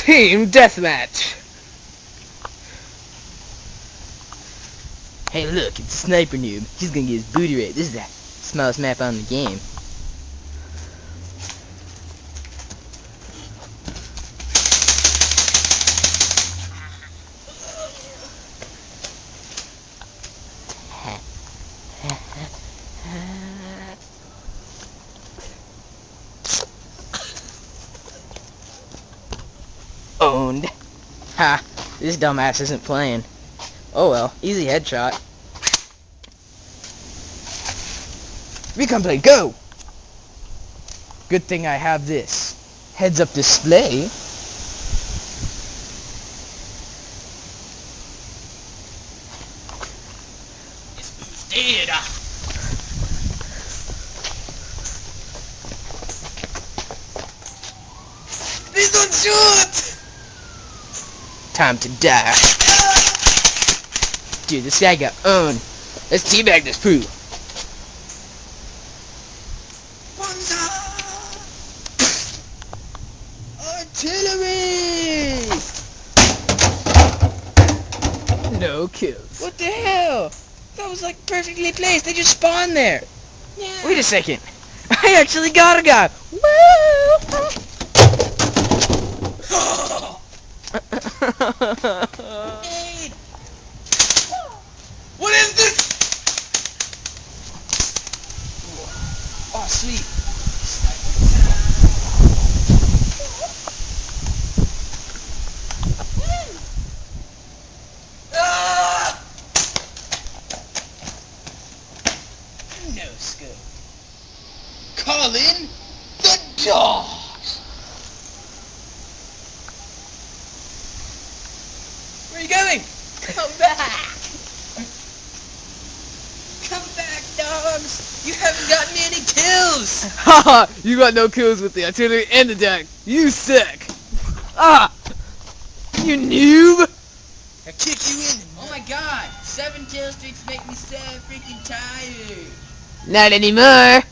Team Deathmatch! Hey look, it's a sniper noob. He's gonna get his booty raped. This is the smallest map on the game. Owned. Ha! This dumbass isn't playing. Oh well, easy headshot. Recon play, go! Good thing I have this heads-up display. Dead. Please don't shoot! Time to die. Dude, this guy got owned. Let's teabag this poo. Artillery! No kills. What the hell? That was like perfectly placed. They just spawned there. Yeah. Wait a second. I actually got a guy. Woo! Aid! What is this? Oh, sweet. Ah! No scope. Call in the dogs. Where are you going? Come back. Come back, dogs. You haven't gotten me any kills. Haha! You got no kills with the artillery and the deck. You suck. Ah! You noob! I kick you in. Oh my god. 7 kill streaks make me so freaking tired. Not anymore.